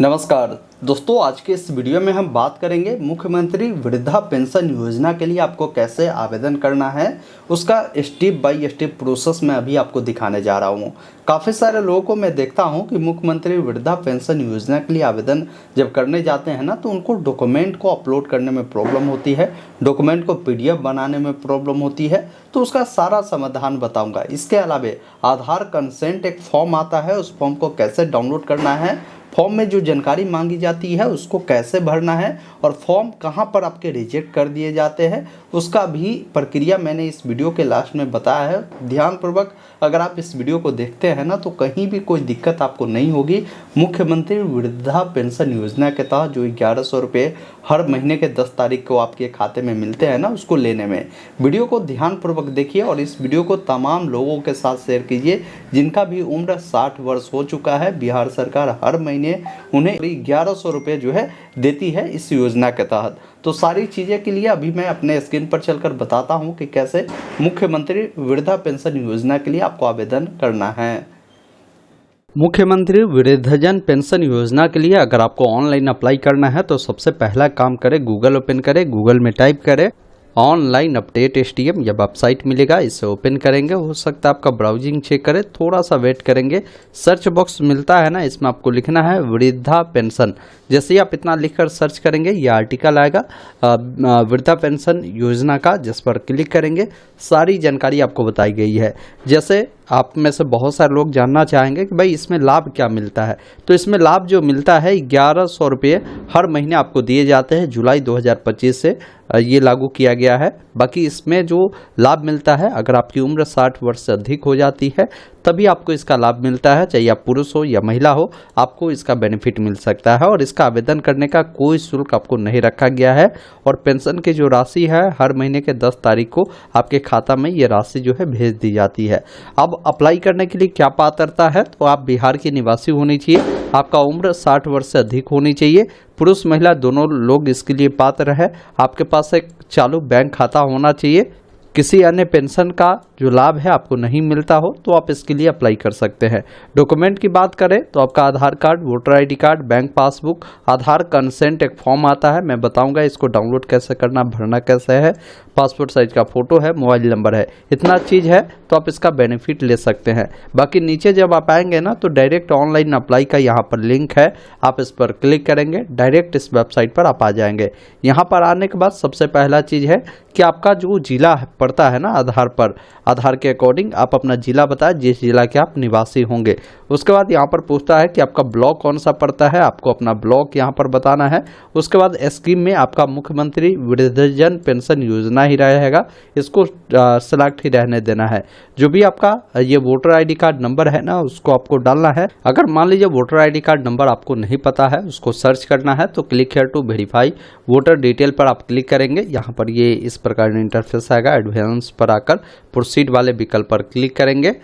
नमस्कार दोस्तों, आज के इस वीडियो में हम बात करेंगे मुख्यमंत्री वृद्धा पेंशन योजना के लिए आपको कैसे आवेदन करना है। उसका स्टेप बाय स्टेप प्रोसेस मैं अभी आपको दिखाने जा रहा हूँ। काफ़ी सारे लोगों को मैं देखता हूँ कि मुख्यमंत्री वृद्धा पेंशन योजना के लिए आवेदन जब करने जाते हैं ना, तो उनको डॉक्यूमेंट को अपलोड करने में प्रॉब्लम होती है, डॉक्यूमेंट को PDF बनाने में प्रॉब्लम होती है। तो उसका सारा समाधान बताऊँगा। इसके अलावा आधार कंसेंट एक फॉर्म आता है, उस फॉर्म को कैसे डाउनलोड करना है, फॉर्म में जो जानकारी मांगी जाती है उसको कैसे भरना है और फॉर्म कहां पर आपके रिजेक्ट कर दिए जाते हैं, उसका भी प्रक्रिया मैंने इस वीडियो के लास्ट में बताया है। ध्यानपूर्वक अगर आप इस वीडियो को देखते हैं ना, तो कहीं भी कोई दिक्कत आपको नहीं होगी। मुख्यमंत्री वृद्धा पेंशन योजना के तहत जो 1100 रुपये हर महीने के 10 तारीख को आपके खाते में मिलते हैं ना, उसको लेने में वीडियो को ध्यानपूर्वक देखिए और इस वीडियो को तमाम लोगों के साथ शेयर कीजिए जिनका भी उम्र 60 वर्ष हो चुका है। बिहार सरकार हर महीने उन्हें 1100 रुपये जो है देती है इस योजना के तहत। तो सारी चीज़ें के लिए अभी मैं अपने स्क्रीन पर चलकर बताता हूं कि कैसे मुख्यमंत्री वृद्धा पेंशन योजना के लिए आपको आवेदन करना है। मुख्यमंत्री वृद्धजन पेंशन योजना के लिए अगर आपको ऑनलाइन अप्लाई करना है तो सबसे पहला काम करें, गूगल ओपन करें, गूगल में टाइप करें ऑनलाइन अपडेट STM, यह वेबसाइट मिलेगा, इसे ओपन करेंगे। हो सकता है आपका ब्राउजिंग चेक करे, थोड़ा सा वेट करेंगे। सर्च बॉक्स मिलता है ना, इसमें आपको लिखना है वृद्धा पेंशन। जैसे ही आप इतना लिखकर सर्च करेंगे यह आर्टिकल आएगा वृद्धा पेंशन योजना का, जिस पर क्लिक करेंगे सारी जानकारी आपको बताई गई है। जैसे आप में से बहुत सारे लोग जानना चाहेंगे कि भाई इसमें लाभ क्या मिलता है, तो इसमें लाभ जो मिलता है 1100 रुपये हर महीने आपको दिए जाते हैं। जुलाई 2025 से ये लागू किया गया है। बाकी इसमें जो लाभ मिलता है, अगर आपकी उम्र 60 वर्ष से अधिक हो जाती है तभी आपको इसका लाभ मिलता है, चाहे आप पुरुष हो या महिला हो, आपको इसका बेनिफिट मिल सकता है। और इसका आवेदन करने का कोई शुल्क आपको नहीं रखा गया है और पेंशन की जो राशि है हर महीने के 10 तारीख को आपके खाता में ये राशि जो है भेज दी जाती है। अब अप्लाई करने के लिए क्या पात्रता है, तो आप बिहार के निवासी होनी चाहिए, आपका उम्र 60 वर्ष से अधिक होनी चाहिए, पुरुष महिला दोनों लोग इसके लिए पात्र है, आपके पास एक चालू बैंक खाता होना चाहिए, किसी अन्य पेंशन का जो लाभ है आपको नहीं मिलता हो तो आप इसके लिए अप्लाई कर सकते हैं। डॉक्यूमेंट की बात करें तो आपका Aadhaar card, voter ID card, bank passbook, Aadhaar consent एक फॉर्म आता है, मैं बताऊंगा इसको डाउनलोड कैसे करना, भरना कैसे है, पासपोर्ट साइज का फोटो है, मोबाइल नंबर है, इतना चीज़ है तो आप इसका बेनिफिट ले सकते हैं। बाकी नीचे जब आप आएंगे ना, तो डायरेक्ट ऑनलाइन अप्लाई का यहाँ पर लिंक है, आप इस पर क्लिक करेंगे डायरेक्ट इस वेबसाइट पर आप आ जाएंगे। यहाँ पर आने के बाद सबसे पहला चीज़ है कि आपका जो जिला पड़ता है ना आधार पर, आधार के अकॉर्डिंग आप अपना जिला बताएं जिस जिला के आप निवासी होंगे। उसके बाद यहाँ पर पूछता है कि आपका ब्लॉक कौन सा पड़ता है, आपको अपना ब्लॉक यहाँ पर बताना है। उसके बाद स्कीम में आपका मुख्यमंत्री वृद्धजन पेंशन योजना ही रहेगा, इसको सेलेक्ट ही रहने देना है। जो भी आपका ये वोटर ID कार्ड नंबर है ना, उसको आपको डालना है। अगर मान लीजिए वोटर ID कार्ड नंबर आपको नहीं पता है, उसको सर्च करना है, तो click here to verify voter detail पर आप क्लिक करेंगे। यहाँ पर ये इस प्रकार इंटरफेस आएगा। एडवांस पर आकर प्रोसीड वाले विकल्प पर क्लिक करेंगे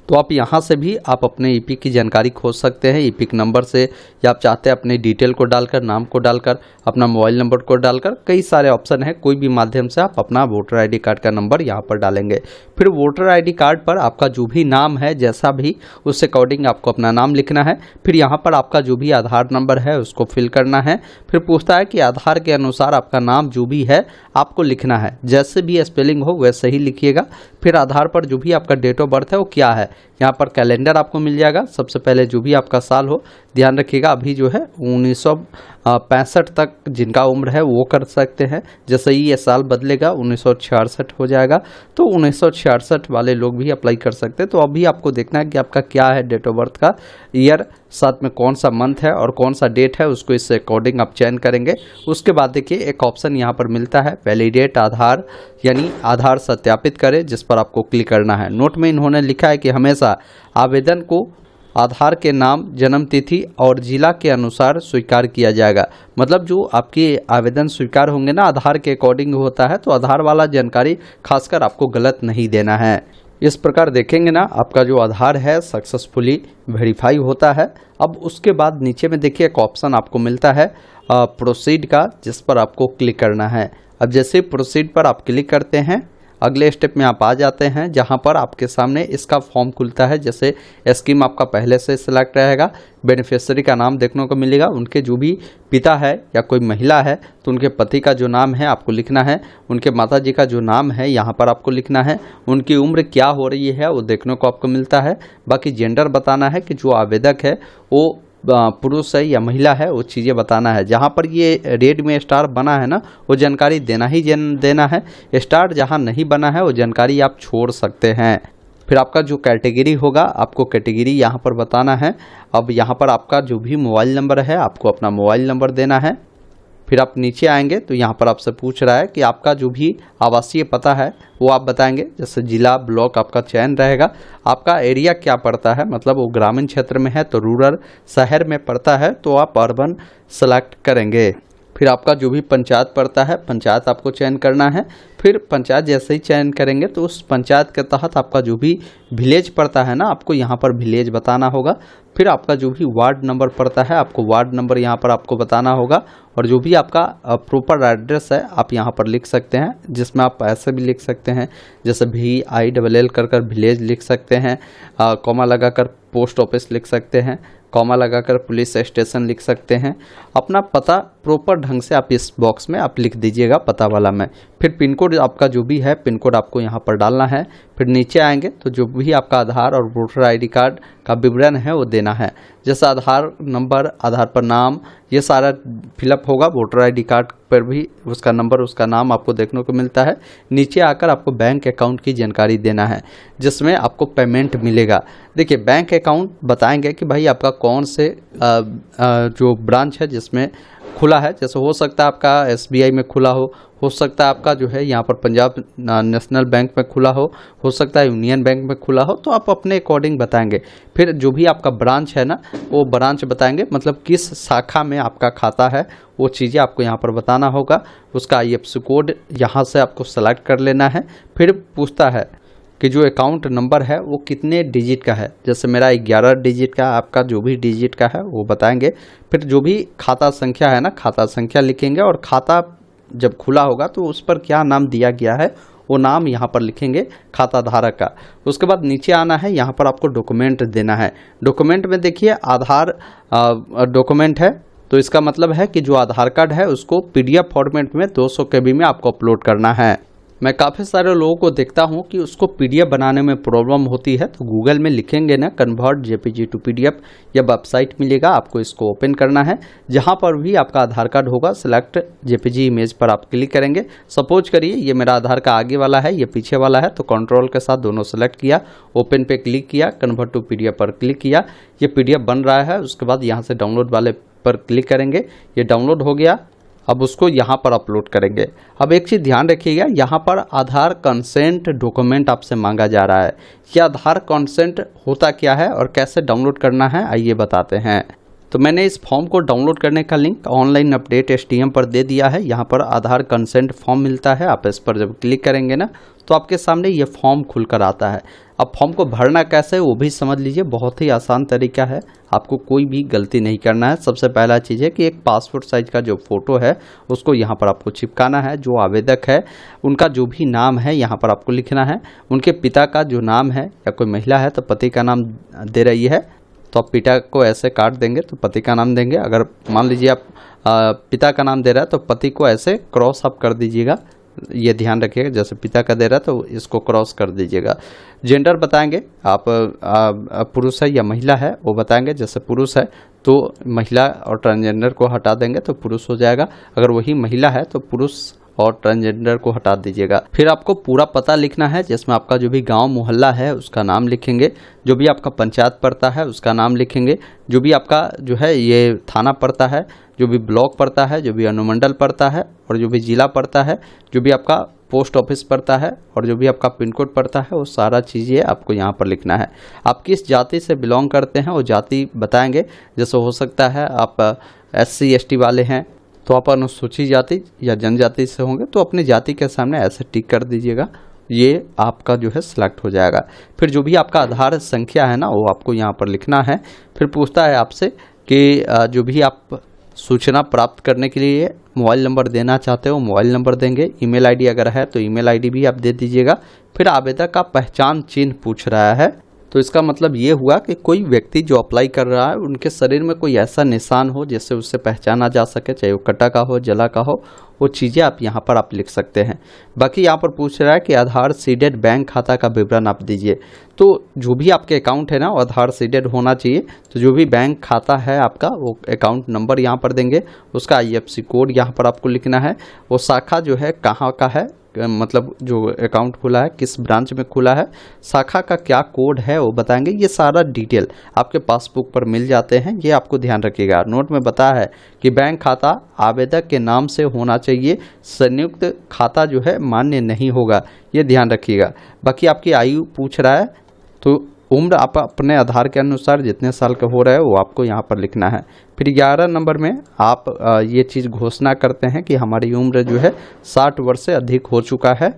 तो आप यहाँ से भी आप अपने EPIK की जानकारी खोज सकते हैं। EPIK नंबर से, या आप चाहते हैं अपने डिटेल को डालकर, नाम को डालकर, अपना मोबाइल नंबर को डालकर, कई सारे ऑप्शन है, कोई भी माध्यम से आप अपना वोटर ID कार्ड का नंबर यहाँ पर डालेंगे। फिर वोटर ID कार्ड पर आपका जो भी नाम है, जैसा भी, उस अकॉर्डिंग आपको अपना नाम लिखना है। फिर यहाँ पर आपका जो भी आधार नंबर है उसको फिल करना है। फिर पूछता है कि आधार के अनुसार आपका नाम जो भी है आपको लिखना है, जैसे भी स्पेलिंग हो वैसे ही लिखिएगा। फिर आधार पर जो भी आपका डेट ऑफ बर्थ है वो क्या है, यहाँ पर कैलेंडर आपको मिल जाएगा। सबसे पहले जो भी आपका साल हो, ध्यान रखिएगा अभी जो है 1965 तक जिनका उम्र है वो कर सकते हैं। जैसे ही ये साल बदलेगा 1966 हो जाएगा, तो 1966 वाले लोग भी अप्लाई कर सकते हैं। तो अभी आपको देखना है कि आपका क्या है डेट ऑफ बर्थ का ईयर, साथ में कौन सा मंथ है और कौन सा डेट है, उसको इस अकॉर्डिंग आप चयन करेंगे। उसके बाद देखिए एक ऑप्शन यहाँ पर मिलता है वैलिडेट आधार, यानी आधार सत्यापित करें, जिस पर आपको क्लिक करना है। नोट में इन्होंने लिखा है कि हमेशा आवेदन को आधार के नाम, जन्म तिथि और जिला के अनुसार स्वीकार किया जाएगा। मतलब जो आपके आवेदन स्वीकार होंगे ना आधार के अकॉर्डिंग होता है, तो आधार वाला जानकारी खासकर आपको गलत नहीं देना है। इस प्रकार देखेंगे ना, आपका जो आधार है सक्सेसफुली वेरीफाई होता है। अब उसके बाद नीचे में देखिए एक ऑप्शन आपको मिलता है प्रोसीड का, जिस पर आपको क्लिक करना है। अब जैसे प्रोसीड पर आप क्लिक करते हैं, अगले स्टेप में आप आ जाते हैं जहां पर आपके सामने इसका फॉर्म खुलता है। जैसे स्कीम आपका पहले से सिलेक्ट रहेगा, बेनिफिशियरी का नाम देखने को मिलेगा, उनके जो भी पिता है या कोई महिला है तो उनके पति का जो नाम है आपको लिखना है, उनके माता जी का जो नाम है यहाँ पर आपको लिखना है, उनकी उम्र क्या हो रही है वो देखने को आपको मिलता है। बाकी जेंडर बताना है कि जो आवेदक है वो पुरुष है या महिला है, वो चीज़ें बताना है। जहाँ पर ये रेड में स्टार बना है ना वो जानकारी देना ही देना है। स्टार जहाँ नहीं बना है वो जानकारी आप छोड़ सकते हैं। फिर आपका जो कैटेगरी होगा आपको कैटेगरी यहाँ पर बताना है। अब यहाँ पर आपका जो भी मोबाइल नंबर है आपको अपना मोबाइल नंबर देना है। फिर आप नीचे आएंगे तो यहाँ पर आपसे पूछ रहा है कि आपका जो भी आवासीय पता है वो आप बताएंगे। जैसे जिला ब्लॉक आपका चयन रहेगा, आपका एरिया क्या पड़ता है, मतलब वो ग्रामीण क्षेत्र में है तो रूरल, शहर में पड़ता है तो आप अर्बन सेलेक्ट करेंगे। फिर आपका जो भी पंचायत पड़ता है पंचायत आपको चयन करना है। फिर पंचायत जैसे ही चयन करेंगे तो उस पंचायत के तहत आपका जो भी विलेज पड़ता है ना आपको यहाँ पर विलेज बताना होगा। फिर आपका जो भी वार्ड नंबर पड़ता है आपको वार्ड नंबर यहाँ पर आपको बताना होगा। और जो भी आपका प्रॉपर एड्रेस है आप यहाँ पर लिख सकते हैं, जिसमें आप ऐसे भी लिख सकते हैं जैसे VILL कर विलेज लिख सकते हैं, कॉमा लगाकर पोस्ट ऑफिस लिख सकते हैं, कॉमा लगाकर पुलिस स्टेशन लिख सकते हैं। अपना पता प्रॉपर ढंग से आप इस बॉक्स में आप लिख दीजिएगा पता वाला में। फिर पिन कोड आपका जो भी है पिन कोड आपको यहाँ पर डालना है। फिर नीचे आएंगे तो जो भी आपका आधार और वोटर ID कार्ड का विवरण है वो देना है। जैसे आधार नंबर, आधार पर नाम, ये सारा फिलअप होगा। वोटर ID कार्ड पर भी उसका नंबर, उसका नाम आपको देखने को मिलता है। नीचे आकर आपको बैंक अकाउंट की जानकारी देना है जिसमें आपको पेमेंट मिलेगा। देखिए बैंक अकाउंट बताएंगे कि भाई आपका कौन से जो ब्रांच है जिसमें खुला है। जैसे हो सकता है आपका SBI में खुला हो सकता है आपका जो है यहाँ पर पंजाब नेशनल बैंक में खुला हो सकता है यूनियन बैंक में खुला हो, तो आप अपने अकॉर्डिंग बताएंगे। फिर जो भी आपका ब्रांच है ना वो ब्रांच बताएंगे, मतलब किस शाखा में आपका खाता है वो चीज़ें आपको यहाँ पर बताना होगा। उसका IFSC कोड यहाँ से आपको सेलेक्ट कर लेना है। फिर पूछता है कि जो अकाउंट नंबर है वो कितने डिजिट का है। जैसे मेरा 11 डिजिट का, आपका जो भी डिजिट का है वो बताएंगे। फिर जो भी खाता संख्या है ना खाता संख्या लिखेंगे, और खाता जब खुला होगा तो उस पर क्या नाम दिया गया है वो नाम यहाँ पर लिखेंगे खाता धारक का। उसके बाद नीचे आना है, यहाँ पर आपको डॉक्यूमेंट देना है। डॉक्यूमेंट में देखिए आधार डॉक्यूमेंट है तो इसका मतलब है कि जो आधार कार्ड है उसको PDF फॉर्मेट में 200 KB में आपको अपलोड करना है। मैं काफ़ी सारे लोगों को देखता हूं कि उसको PDF बनाने में प्रॉब्लम होती है, तो गूगल में लिखेंगे ना कन्वर्ट JPG टू PDF, या वेबसाइट मिलेगा, आपको इसको ओपन करना है। जहां पर भी आपका आधार कार्ड होगा सिलेक्ट JPG इमेज पर आप क्लिक करेंगे। सपोज करिए ये मेरा आधार का आगे वाला है, ये पीछे वाला है, तो कंट्रोल के साथ दोनों सेलेक्ट किया, ओपन पे क्लिक किया, कन्वर्ट टू PDF पर क्लिक किया, ये PDF बन रहा है। उसके बाद यहाँ से डाउनलोड वाले पर क्लिक करेंगे, ये डाउनलोड हो गया। अब उसको यहाँ पर अपलोड करेंगे। अब एक चीज़ ध्यान रखिएगा, यहाँ पर आधार कंसेंट डॉक्यूमेंट आपसे मांगा जा रहा है। ये आधार कंसेंट होता क्या है और कैसे डाउनलोड करना है आइए बताते हैं। तो मैंने इस फॉर्म को डाउनलोड करने का लिंक ऑनलाइन अपडेट STM पर दे दिया है। यहाँ पर आधार कंसेंट फॉर्म मिलता है, आप इस पर जब क्लिक करेंगे ना तो आपके सामने ये फॉर्म खुलकर आता है। अब फॉर्म को भरना कैसे है वो भी समझ लीजिए, बहुत ही आसान तरीका है, आपको कोई भी गलती नहीं करना है। सबसे पहला चीज़ है कि एक पासपोर्ट साइज का जो फोटो है उसको यहाँ पर आपको चिपकाना है। जो आवेदक है उनका जो भी नाम है यहाँ पर आपको लिखना है। उनके पिता का जो नाम है, या कोई महिला है तो पति का नाम दे रही है तो आप पिता को ऐसे काट देंगे तो पति का नाम देंगे। अगर मान लीजिए आप पिता का नाम दे रहा है तो पति को ऐसे क्रॉस अप कर दीजिएगा, ये ध्यान रखिएगा। जैसे पिता का दे रहा है तो इसको क्रॉस कर दीजिएगा। जेंडर बताएंगे, आप पुरुष है या महिला है वो बताएंगे। जैसे पुरुष है तो महिला और ट्रांसजेंडर को हटा देंगे तो पुरुष हो जाएगा। अगर वही महिला है तो पुरुष और ट्रांसजेंडर को हटा दीजिएगा। फिर आपको पूरा पता लिखना है, जिसमें आपका जो भी गांव मोहल्ला है उसका नाम लिखेंगे, जो भी आपका पंचायत पड़ता है उसका नाम लिखेंगे, जो भी आपका जो है ये थाना पड़ता है, जो भी ब्लॉक पड़ता है, जो भी अनुमंडल पड़ता है, और जो भी जिला पड़ता है, जो भी आपका पोस्ट ऑफिस पड़ता है, और जो भी आपका पिन कोड पड़ता है, वो सारा चीज़ें आपको यहाँ पर लिखना है। आप किस जाति से बिलोंग करते हैं वो जाति बताएंगे। जैसे हो सकता है आप SC ST वाले हैं तो आप अनुसूचित जाति या जनजाति से होंगे तो अपनी जाति के सामने ऐसे टिक कर दीजिएगा, ये आपका जो है सिलेक्ट हो जाएगा। फिर जो भी आपका आधार संख्या है ना वो आपको यहाँ पर लिखना है। फिर पूछता है आपसे कि जो भी आप सूचना प्राप्त करने के लिए मोबाइल नंबर देना चाहते हो मोबाइल नंबर देंगे, ईमेल आईडी अगर है तो ईमेल आईडी भी आप दे दीजिएगा। फिर आवेदक का पहचान चिन्ह पूछ रहा है, तो इसका मतलब ये हुआ कि कोई व्यक्ति जो अप्लाई कर रहा है उनके शरीर में कोई ऐसा निशान हो जिससे उससे पहचाना जा सके, चाहे वो कटा का हो, जला का हो, वो चीज़ें आप यहाँ पर आप लिख सकते हैं। बाकी यहाँ पर पूछ रहा है कि आधार सीडेड बैंक खाता का विवरण आप दीजिए। तो जो भी आपके अकाउंट है ना वो आधार सीडेड होना चाहिए। तो जो भी बैंक खाता है आपका वो अकाउंट नंबर यहाँ पर देंगे, उसका IFSC कोड यहाँ पर आपको लिखना है, वो शाखा जो है कहाँ का है, मतलब जो अकाउंट खुला है किस ब्रांच में खुला है, शाखा का क्या कोड है वो बताएंगे। ये सारा डिटेल आपके पासबुक पर मिल जाते हैं, ये आपको ध्यान रखिएगा। नोट में बताया है कि बैंक खाता आवेदक के नाम से होना चाहिए, संयुक्त खाता जो है मान्य नहीं होगा, ये ध्यान रखिएगा। बाकी आपकी आयु पूछ रहा है, तो उम्र आप अपने आधार के अनुसार जितने साल का हो रहा है वो आपको यहाँ पर लिखना है। फिर 11 नंबर में आप ये चीज़ घोषणा करते हैं कि हमारी उम्र जो है 60 वर्ष से अधिक हो चुका है,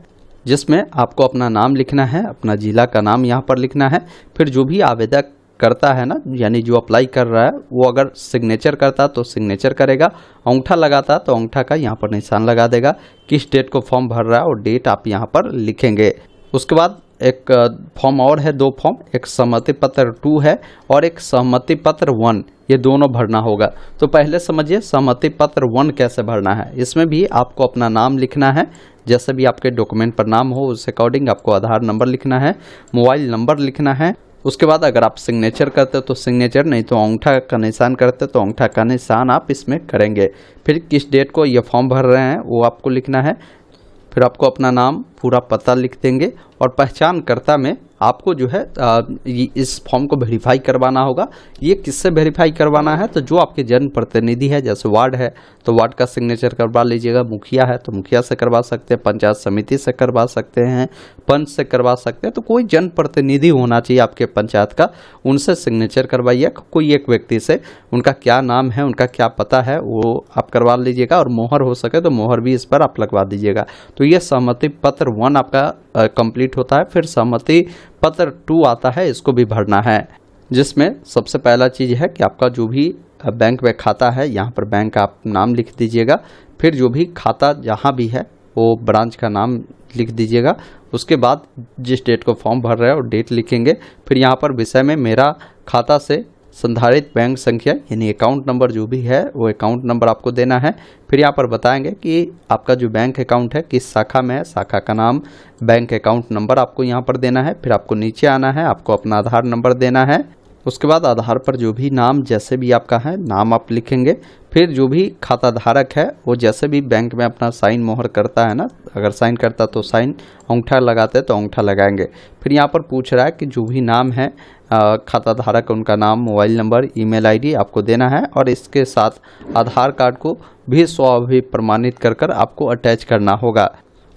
जिसमें आपको अपना नाम लिखना है, अपना जिला का नाम यहाँ पर लिखना है। फिर जो भी आवेदक करता है ना, यानी जो अप्लाई कर रहा है वो अगर सिग्नेचर करता तो सिग्नेचर करेगा, अंगूठा लगाता तो अंगूठा का यहाँ पर निशान लगा देगा, किस डेट को फॉर्म भर रहा है और डेट आप यहाँ पर लिखेंगे। उसके बाद एक फॉर्म और है, 2 फॉर्म, एक सहमति पत्र 2 है और एक सहमति पत्र 1, ये दोनों भरना होगा। तो पहले समझिए सहमति पत्र 1 कैसे भरना है। इसमें भी आपको अपना नाम लिखना है, जैसे भी आपके डॉक्यूमेंट पर नाम हो उस अकॉर्डिंग आपको आधार नंबर लिखना है, मोबाइल नंबर लिखना है। उसके बाद अगर आप सिग्नेचर करते तो सिग्नेचर, नहीं तो अंगूठा का निशान करते तो अंगूठा का निशान आप इसमें करेंगे। फिर किस डेट को ये फॉर्म भर रहे हैं वो आपको लिखना है। फिर आपको अपना नाम पूरा पता लिख देंगे और पहचानकर्ता में आपको जो है इस फॉर्म को वेरीफाई करवाना होगा। ये किससे वेरीफाई करवाना है, तो जो आपके जन प्रतिनिधि है, जैसे वार्ड है तो वार्ड का सिग्नेचर करवा लीजिएगा, मुखिया है तो मुखिया से करवा सकते हैं, पंचायत समिति से करवा सकते हैं, पंच से करवा सकते हैं। तो कोई जन प्रतिनिधि होना चाहिए आपके पंचायत का, उनसे सिग्नेचर करवाइए, कोई एक व्यक्ति से, उनका क्या नाम है, उनका क्या पता है वो आप करवा लीजिएगा। और मोहर हो सके तो मोहर भी इस पर आप लगवा दीजिएगा। तो ये सहमति पत्र 1 आपका कंप्लीट होता है। फिर सहमति पत्र 2 आता है, इसको भी भरना है, जिसमें सबसे पहला चीज़ है कि आपका जो भी बैंक में खाता है यहाँ पर बैंक आप नाम लिख दीजिएगा। फिर जो भी खाता जहाँ भी है वो ब्रांच का नाम लिख दीजिएगा। उसके बाद जिस डेट को फॉर्म भर रहे हैं और डेट लिखेंगे। फिर यहाँ पर विषय में मेरा खाता से संधारित बैंक संख्या यानी अकाउंट नंबर जो भी है वो अकाउंट नंबर आपको देना है। फिर यहाँ पर बताएंगे कि आपका जो बैंक अकाउंट है किस शाखा में है, शाखा का नाम, बैंक अकाउंट नंबर आपको यहाँ पर देना है। फिर आपको नीचे आना है, आपको अपना आधार नंबर देना है। उसके बाद आधार पर जो भी नाम जैसे भी आपका है नाम आप लिखेंगे। फिर जो भी खाता धारक है वो जैसे भी बैंक में अपना साइन मोहर करता है ना, अगर साइन करता तो साइन, अंगूठा लगाते तो अंगूठा लगाएंगे। फिर यहाँ पर पूछ रहा है कि जो भी नाम है खाता धारक, उनका नाम, मोबाइल नंबर, ईमेल आईडी आपको देना है और इसके साथ आधार कार्ड को भी प्रमाणित कर आपको अटैच करना होगा।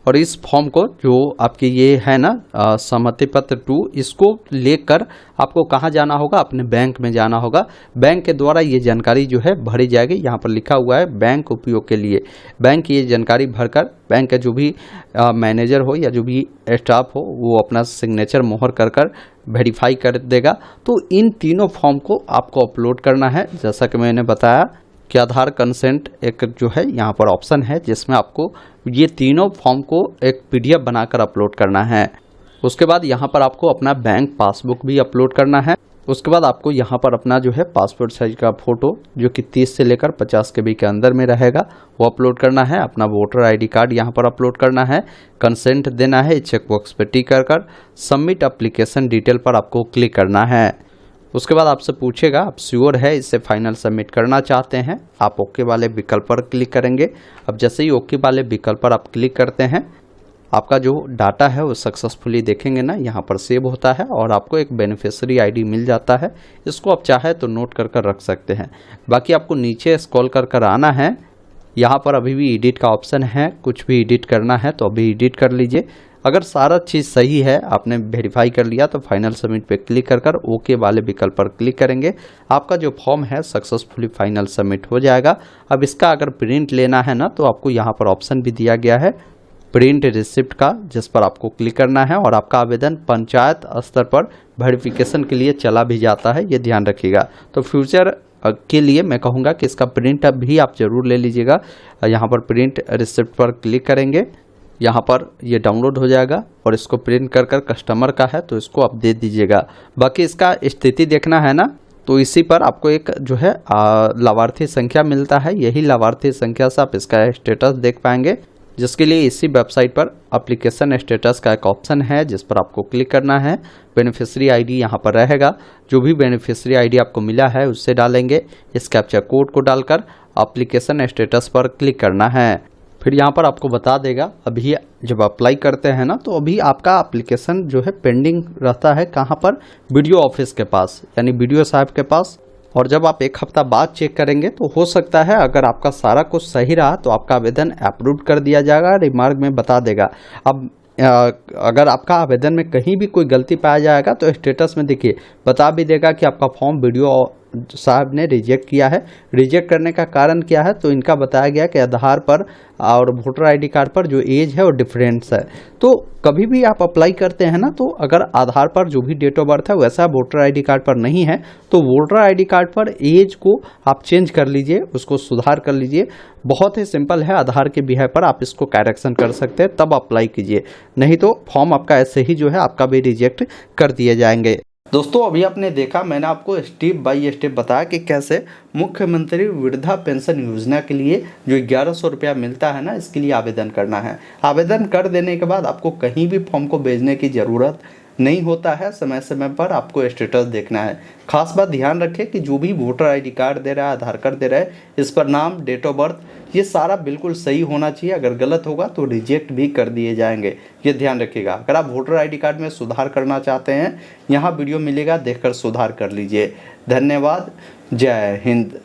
और इस फॉर्म को जो आपके ये है ना सहमति पत्र 2, इसको लेकर आपको कहाँ जाना होगा, अपने बैंक में जाना होगा। बैंक के द्वारा ये जानकारी जो है भरी जाएगी। यहाँ पर लिखा हुआ है बैंक उपयोग के लिए। बैंक ये जानकारी भरकर बैंक का जो भी मैनेजर हो या जो भी स्टाफ हो वो अपना सिग्नेचर मोहर कर वेरीफाई कर देगा। तो इन तीनों फॉर्म को आपको अपलोड करना है। जैसा कि मैंने बताया कि आधार कंसेंट एक जो है यहाँ पर ऑप्शन है जिसमें आपको ये तीनों फॉर्म को एक PDF बनाकर अपलोड करना है। उसके बाद यहाँ पर आपको अपना बैंक पासबुक भी अपलोड करना है। उसके बाद आपको यहाँ पर अपना जो है पासपोर्ट साइज का फ़ोटो जो कि 30 से लेकर 50 KB के अंदर में रहेगा वो अपलोड करना है। अपना वोटर ID कार्ड यहाँ पर अपलोड करना है, कंसेंट देना है, चेक बॉक्स पर टिक कर सबमिट एप्लीकेशन डिटेल पर आपको क्लिक करना है। उसके बाद आपसे पूछेगा आप श्योर है इसे फाइनल सबमिट करना चाहते हैं, आप ओके वाले विकल्प पर क्लिक करेंगे। अब जैसे ही ओके वाले विकल्प पर आप क्लिक करते हैं आपका जो डाटा है वो सक्सेसफुली देखेंगे ना यहाँ पर सेव होता है और आपको एक बेनिफिशियरी ID मिल जाता है। इसको आप चाहे तो नोट कर रख सकते हैं। बाकी आपको नीचे स्क्रॉल कर आना है। यहाँ पर अभी भी एडिट का ऑप्शन है, कुछ भी एडिट करना है तो अभी एडिट कर लीजिए। अगर सारा चीज़ सही है, आपने वेरीफाई कर लिया तो फाइनल सबमिट पे क्लिक कर ओके वाले विकल्प पर क्लिक करेंगे। आपका जो फॉर्म है सक्सेसफुली फाइनल सबमिट हो जाएगा। अब इसका अगर प्रिंट लेना है ना तो आपको यहाँ पर ऑप्शन भी दिया गया है प्रिंट रिसिप्ट का, जिस पर आपको क्लिक करना है और आपका आवेदन पंचायत स्तर पर वेरिफिकेशन के लिए चला भी जाता है, ये ध्यान रखिएगा। तो फ्यूचर के लिए मैं कहूँगा कि इसका प्रिंट भी आप ज़रूर ले लीजिएगा। यहाँ पर प्रिंट रिसिप्ट पर क्लिक करेंगे, यहाँ पर ये डाउनलोड हो जाएगा और इसको प्रिंट कर कर कस्टमर का है तो इसको आप दे दीजिएगा। बाकी इसका स्थिति देखना है ना, तो इसी पर आपको एक जो है लाभार्थी संख्या मिलता है, यही लाभार्थी संख्या से आप इसका स्टेटस देख पाएंगे, जिसके लिए इसी वेबसाइट पर एप्लीकेशन स्टेटस का एक ऑप्शन है जिस पर आपको क्लिक करना है। बेनिफिशियरी आईडी यहाँ पर रहेगा, जो भी बेनिफिशियरी आईडी आपको मिला है उससे डालेंगे। इस कैप्चा कोड को डालकर एप्लीकेशन स्टेटस पर क्लिक करना है। फिर यहाँ पर आपको बता देगा, अभी जब अप्लाई करते हैं ना तो अभी आपका एप्लीकेशन जो है पेंडिंग रहता है कहाँ पर, वीडियो ऑफिस के पास, यानी वीडियो साहब के पास। और जब आप एक हफ्ता बाद चेक करेंगे तो हो सकता है अगर आपका सारा कुछ सही रहा तो आपका आवेदन अप्रूव कर दिया जाएगा, रिमार्क में बता देगा। अब अगर आपका आवेदन में कहीं भी कोई गलती पाया जाएगा तो स्टेटस में देखिए बता भी देगा कि आपका फॉर्म वीडियो साहब ने रिजेक्ट किया है। रिजेक्ट करने का कारण क्या है, तो इनका बताया गया कि आधार पर और वोटर आईडी कार्ड पर जो एज है वो डिफरेंस है। तो कभी भी आप अप्लाई करते हैं ना, तो अगर आधार पर जो भी डेट ऑफ बर्थ है वैसा वोटर आईडी कार्ड पर नहीं है तो वोटर आईडी कार्ड पर एज को आप चेंज कर लीजिए, उसको सुधार कर लीजिए। बहुत ही सिंपल है, आधार के बिहार पर आप इसको करेक्शन कर सकते हैं, तब अप्लाई कीजिए, नहीं तो फॉर्म आपका ऐसे ही जो है आपका भी रिजेक्ट कर दिए जाएंगे। दोस्तों अभी आपने देखा, मैंने आपको स्टेप बाय स्टेप बताया कि कैसे मुख्यमंत्री वृद्धा पेंशन योजना के लिए जो 1100 रुपया मिलता है ना, इसके लिए आवेदन करना है। आवेदन कर देने के बाद आपको कहीं भी फॉर्म को भेजने की ज़रूरत नहीं होता है, समय समय पर आपको स्टेटस देखना है। खास बात ध्यान रखें कि जो भी वोटर आईडी कार्ड दे रहा है, आधार कार्ड दे रहा है, इस पर नाम, डेट ऑफ बर्थ, ये सारा बिल्कुल सही होना चाहिए। अगर गलत होगा तो रिजेक्ट भी कर दिए जाएंगे, ये ध्यान रखिएगा। अगर आप वोटर आईडी कार्ड में सुधार करना चाहते हैं, यहाँ वीडियो मिलेगा, देखकर सुधार कर लीजिए। धन्यवाद, जय हिंद।